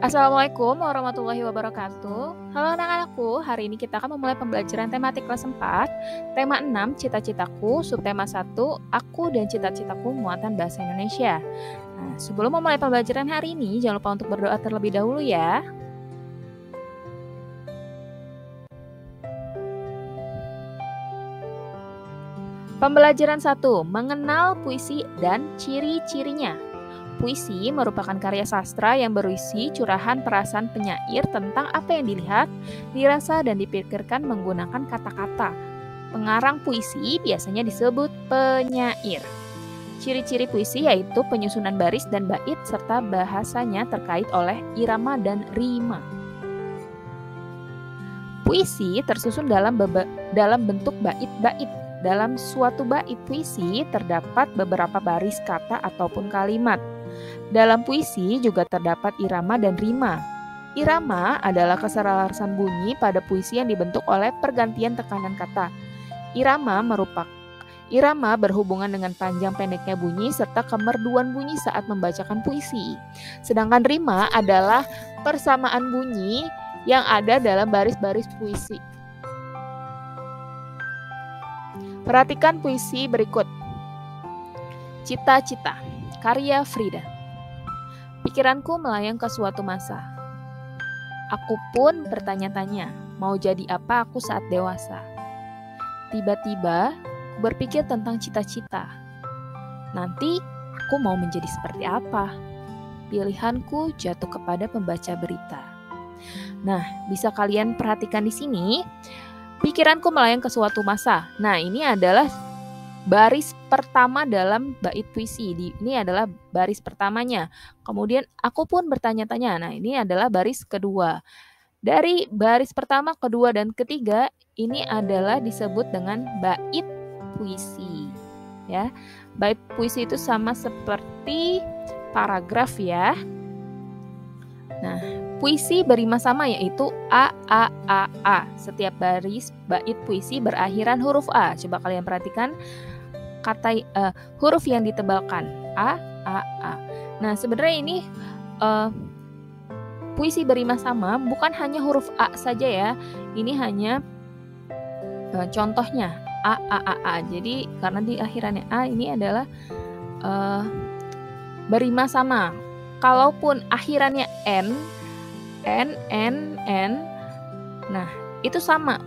Assalamualaikum warahmatullahi wabarakatuh. Halo anak-anakku, hari ini kita akan memulai pembelajaran tematik kelas 4, tema 6, cita-citaku, subtema 1, aku dan cita-citaku muatan bahasa Indonesia. Nah, sebelum memulai pembelajaran hari ini, jangan lupa untuk berdoa terlebih dahulu ya. Pembelajaran 1, mengenal puisi dan ciri-cirinya. Puisi merupakan karya sastra yang berisi curahan perasaan penyair tentang apa yang dilihat, dirasa, dan dipikirkan menggunakan kata-kata. Pengarang puisi biasanya disebut penyair. Ciri-ciri puisi yaitu penyusunan baris dan bait serta bahasanya terkait oleh irama dan rima. Puisi tersusun dalam bentuk bait-bait. Dalam suatu bait puisi terdapat beberapa baris kata ataupun kalimat. Dalam puisi juga terdapat irama dan rima. Irama adalah keselarasan bunyi pada puisi yang dibentuk oleh pergantian tekanan kata. Irama berhubungan dengan panjang pendeknya bunyi serta kemerduan bunyi saat membacakan puisi. Sedangkan rima adalah persamaan bunyi yang ada dalam baris-baris puisi. Perhatikan puisi berikut. Cita-cita, karya Frida. Pikiranku melayang ke suatu masa. Aku pun bertanya-tanya, mau jadi apa aku saat dewasa? Tiba-tiba, berpikir tentang cita-cita. Nanti, aku mau menjadi seperti apa? Pilihanku jatuh kepada pembaca berita. Nah, bisa kalian perhatikan di sini. Pikiranku melayang ke suatu masa. Nah, ini adalah baris pertama dalam bait puisi. Ini adalah baris pertamanya. Kemudian aku pun bertanya-tanya. Nah, ini adalah baris kedua. Dari baris pertama, kedua, dan ketiga, ini adalah disebut dengan bait puisi. Ya, bait puisi itu sama seperti paragraf ya. Nah, puisi berima sama yaitu A. Setiap baris bait puisi berakhiran huruf A. Coba kalian perhatikan kata huruf yang ditebalkan A. Nah, sebenarnya ini puisi berima sama bukan hanya huruf A saja ya. Ini hanya contohnya A. Jadi karena di akhirannya A ini adalah berima sama. Kalaupun akhirannya N, nah itu sama.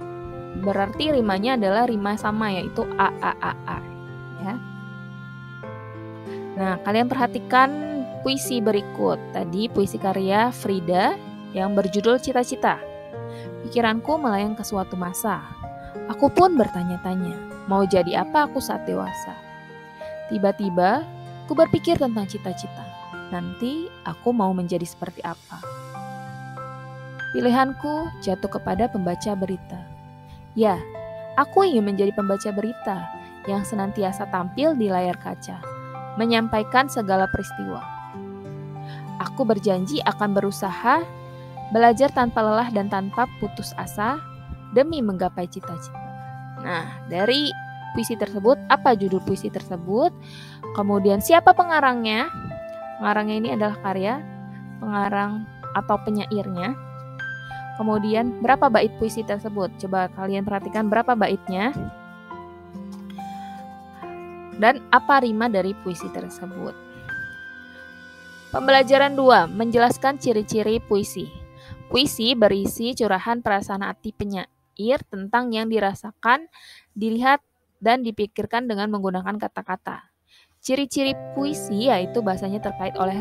Berarti rimanya adalah rima sama yaitu A. Ya. Nah, kalian perhatikan puisi berikut. Tadi puisi karya Frida yang berjudul Cita-cita. Pikiranku melayang ke suatu masa. Aku pun bertanya-tanya, mau jadi apa aku saat dewasa? Tiba-tiba, ku berpikir tentang cita-cita. Nanti aku mau menjadi seperti apa? Pilihanku jatuh kepada pembaca berita. Ya, aku ingin menjadi pembaca berita yang senantiasa tampil di layar kaca, menyampaikan segala peristiwa. Aku berjanji akan berusaha, belajar tanpa lelah dan tanpa putus asa, demi menggapai cita-cita. Nah, dari puisi tersebut, apa judul puisi tersebut? Kemudian siapa pengarangnya? Pengarangnya ini adalah karya pengarang atau penyairnya. Kemudian berapa bait puisi tersebut? Coba kalian perhatikan berapa baitnya. Dan apa rima dari puisi tersebut. Pembelajaran 2, menjelaskan ciri-ciri puisi. Puisi berisi curahan perasaan hati penyair tentang yang dirasakan, dilihat, dan dipikirkan dengan menggunakan kata-kata. Ciri-ciri puisi yaitu bahasanya terkait oleh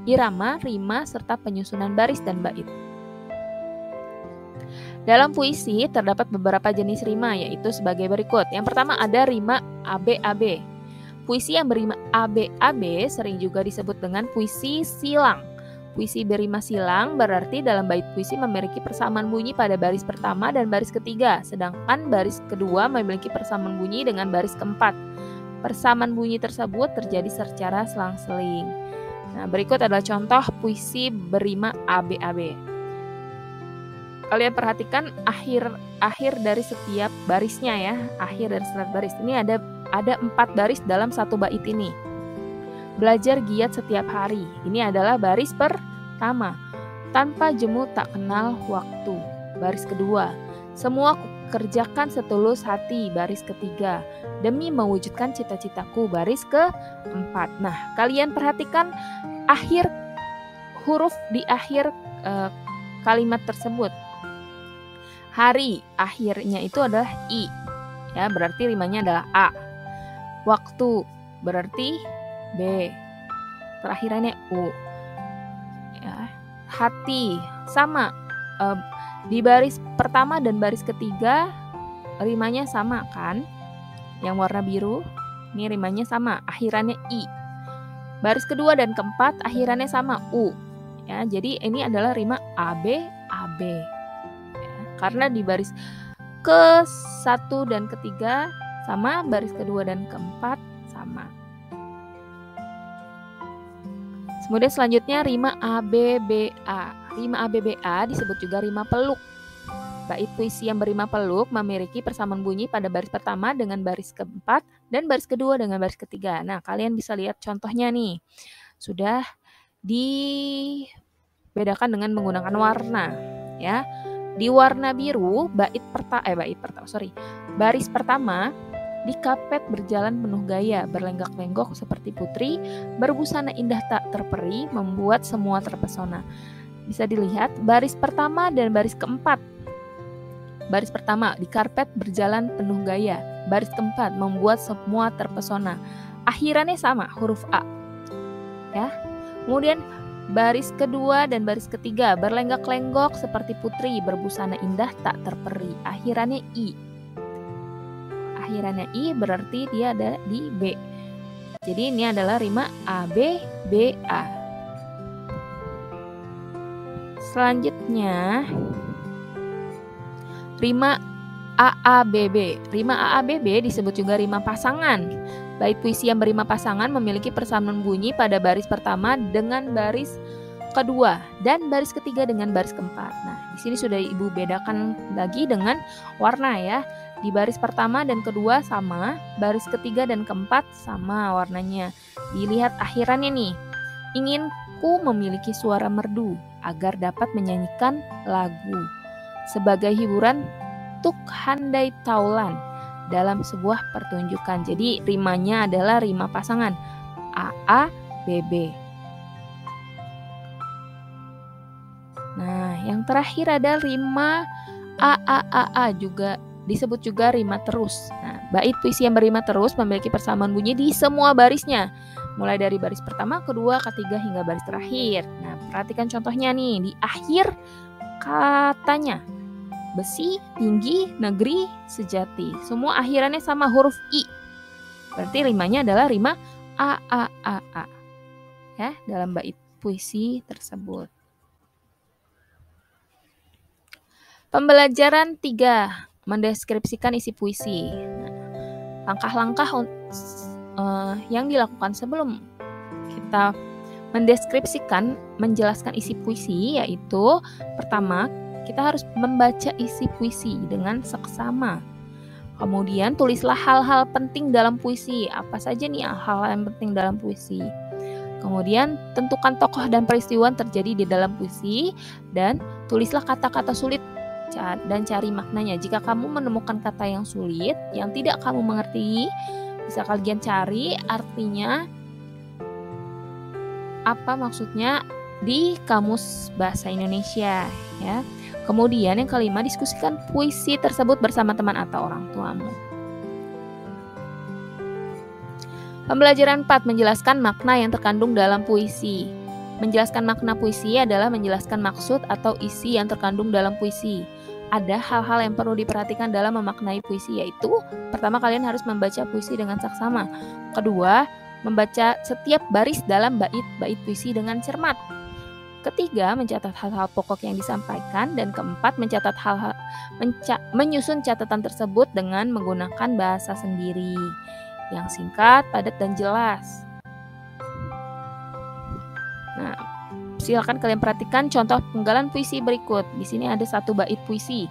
irama, rima, serta penyusunan baris dan bait. Dalam puisi terdapat beberapa jenis rima yaitu sebagai berikut. Yang pertama ada rima AB. Puisi yang berima AB sering juga disebut dengan puisi silang. Puisi berima silang berarti dalam bait puisi memiliki persamaan bunyi pada baris pertama dan baris ketiga, sedangkan baris kedua memiliki persamaan bunyi dengan baris keempat. Persamaan bunyi tersebut terjadi secara selang-seling. Nah, berikut adalah contoh puisi berima AB. Kalian perhatikan akhir dari setiap barisnya ya. Akhir dari setiap baris. Ini ada 4 baris dalam satu bait ini. belajar giat setiap hari. Ini adalah baris pertama. Tanpa jemu tak kenal waktu. Baris kedua. Semua kerjakan setulus hati. Baris ketiga. Demi mewujudkan cita-citaku. Baris keempat. Nah, kalian perhatikan huruf di akhir kalimat tersebut. Hari, akhirnya itu adalah I. Ya, berarti rimanya adalah A. Waktu, berarti B. Terakhirannya U. Ya, hati, sama. Di baris pertama dan baris ketiga rimanya sama kan? Yang warna biru ini rimanya sama, akhirannya I. Baris kedua dan keempat akhirannya sama, U. Ya, jadi ini adalah rima AB AB. Ya, karena di baris ke-1 dan ketiga sama, baris kedua dan keempat sama. Kemudian selanjutnya rima ABBA. Rima ABBA disebut juga rima peluk. Bait puisi yang berrima peluk memiliki persamaan bunyi pada baris pertama dengan baris keempat dan baris kedua dengan baris ketiga. Nah, kalian bisa lihat contohnya nih. Sudah dibedakan dengan menggunakan warna, ya. Di warna biru baris pertama dikapet berjalan penuh gaya, berlenggak-lenggok seperti putri, berbusana indah tak terperi, membuat semua terpesona. Bisa dilihat baris pertama dan baris keempat. Baris pertama di karpet berjalan penuh gaya. Baris keempat membuat semua terpesona. Akhirannya sama, huruf A. Ya. Kemudian baris kedua dan baris ketiga berlenggak-lenggok seperti putri, berbusana indah tak terperi. Akhirannya I. Akhirannya I berarti dia ada di B. Jadi ini adalah rima A B B A. Selanjutnya rima AABB. Rima AABB disebut juga rima pasangan. Bait puisi yang berrima pasangan memiliki persamaan bunyi pada baris pertama dengan baris kedua dan baris ketiga dengan baris keempat. Nah, di sini sudah Ibu bedakan lagi dengan warna ya. Di baris pertama dan kedua sama, baris ketiga dan keempat sama warnanya. Dilihat akhirannya nih. Inginku memiliki suara merdu agar dapat menyanyikan lagu sebagai hiburan tuk handai taulan dalam sebuah pertunjukan. Jadi rimanya adalah rima pasangan AA BB. Nah, yang terakhir ada rima AAAA, juga disebut juga rima terus. Nah, bait puisi yang berrima terus memiliki persamaan bunyi di semua barisnya, mulai dari baris pertama, kedua, ketiga hingga baris terakhir. Nah, perhatikan contohnya nih di akhir katanya. Besi, tinggi, negeri, sejati. Semua akhirannya sama huruf I. Berarti rimanya adalah rima AAAA. Ya, dalam bait puisi tersebut. Pembelajaran 3. Mendeskripsikan isi puisi. Nah, langkah-langkah yang dilakukan sebelum kita mendeskripsikan, menjelaskan isi puisi yaitu pertama, kita harus membaca isi puisi dengan seksama. Kemudian tulislah hal-hal penting dalam puisi. Apa saja nih hal-hal yang penting dalam puisi? Kemudian tentukan tokoh dan peristiwa yang terjadi di dalam puisi dan tulislah kata-kata sulit dan cari maknanya. Jika kamu menemukan kata yang sulit, yang tidak kamu mengerti, bisa kalian cari artinya apa maksudnya di kamus bahasa Indonesia ya. Kemudian yang kelima, diskusikan puisi tersebut bersama teman atau orang tuamu. Pembelajaran 4, menjelaskan makna yang terkandung dalam puisi. Menjelaskan makna puisi adalah menjelaskan maksud atau isi yang terkandung dalam puisi. Ada hal-hal yang perlu diperhatikan dalam memaknai puisi, yaitu pertama, kalian harus membaca puisi dengan saksama. Kedua, membaca setiap baris dalam bait puisi dengan cermat. Ketiga, mencatat hal-hal pokok yang disampaikan. Dan keempat, mencatat menyusun catatan tersebut dengan menggunakan bahasa sendiri yang singkat, padat, dan jelas. Nah, silakan kalian perhatikan contoh penggalan puisi berikut. Di sini ada satu bait puisi.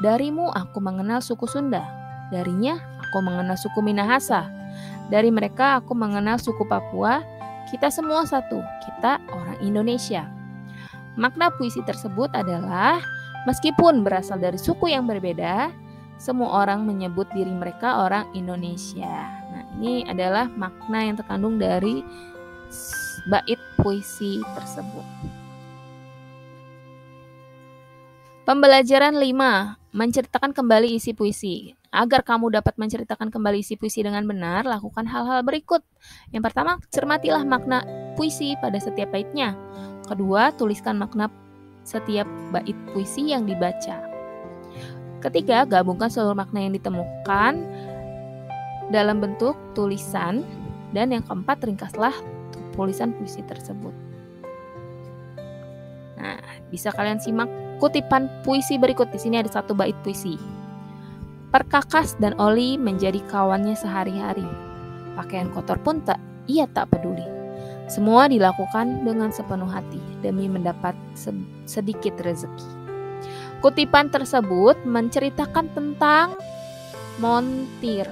Darimu aku mengenal suku Sunda. Darinya aku mengenal suku Minahasa. Dari mereka aku mengenal suku Papua. Kita semua satu, kita orang Indonesia. Makna puisi tersebut adalah meskipun berasal dari suku yang berbeda, semua orang menyebut diri mereka orang Indonesia. Nah, ini adalah makna yang terkandung dari bait puisi tersebut. Pembelajaran 5. Menceritakan kembali isi puisi. Agar kamu dapat menceritakan kembali isi puisi dengan benar, lakukan hal-hal berikut. Yang pertama, cermatilah makna puisi pada setiap baitnya. Kedua, tuliskan makna setiap bait puisi yang dibaca. Ketiga, gabungkan seluruh makna yang ditemukan dalam bentuk tulisan. Dan yang keempat, ringkaslah tulisan puisi tersebut. Nah, bisa kalian simak kutipan puisi berikut. Di sini ada satu bait puisi. Perkakas dan oli menjadi kawannya sehari-hari. Pakaian kotor pun ia tak peduli. Semua dilakukan dengan sepenuh hati demi mendapat sedikit rezeki. Kutipan tersebut menceritakan tentang montir.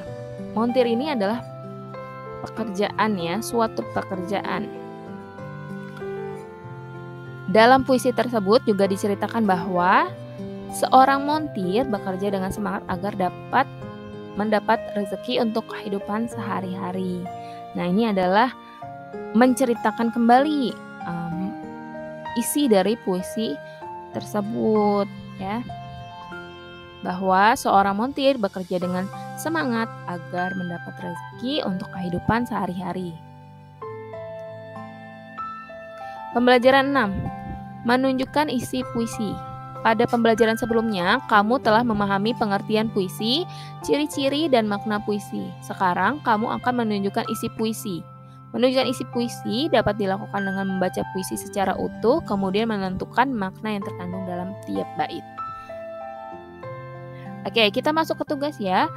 Montir ini adalah pekerjaan ya, suatu pekerjaan. Dalam puisi tersebut juga diceritakan bahwa seorang montir bekerja dengan semangat agar dapat mendapat rezeki untuk kehidupan sehari-hari. Nah, ini adalah menceritakan kembali isi dari puisi tersebut ya. Bahwa seorang montir bekerja dengan semangat agar mendapat rezeki untuk kehidupan sehari-hari. Pembelajaran 6. Menunjukkan isi puisi. Pada pembelajaran sebelumnya, kamu telah memahami pengertian puisi, ciri-ciri, dan makna puisi. Sekarang, kamu akan menunjukkan isi puisi. Menunjukkan isi puisi dapat dilakukan dengan membaca puisi secara utuh, kemudian menentukan makna yang terkandung dalam tiap bait. Oke, kita masuk ke tugas ya.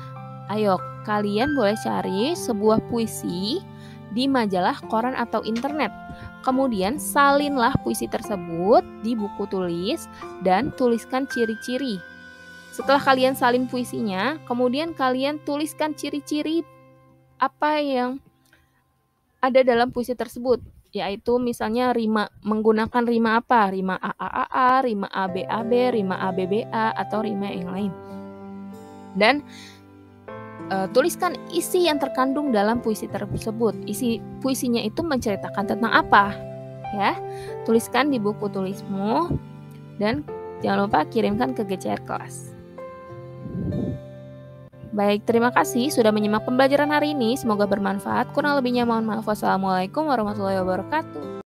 Ayo, kalian boleh cari sebuah puisi di majalah, koran, atau internet. Kemudian salinlah puisi tersebut di buku tulis dan tuliskan ciri-ciri. Setelah kalian salin puisinya, kemudian kalian tuliskan ciri-ciri apa yang ada dalam puisi tersebut. Yaitu misalnya rima, menggunakan rima apa? Rima AAAA, rima ABAB, rima ABBA, atau rima yang lain. Dan tuliskan isi yang terkandung dalam puisi tersebut. Isi puisinya itu menceritakan tentang apa? Ya, tuliskan di buku tulismu dan jangan lupa kirimkan ke GCR kelas. Baik, terima kasih sudah menyimak pembelajaran hari ini. Semoga bermanfaat. Kurang lebihnya mohon maaf. Wassalamualaikum warahmatullahi wabarakatuh.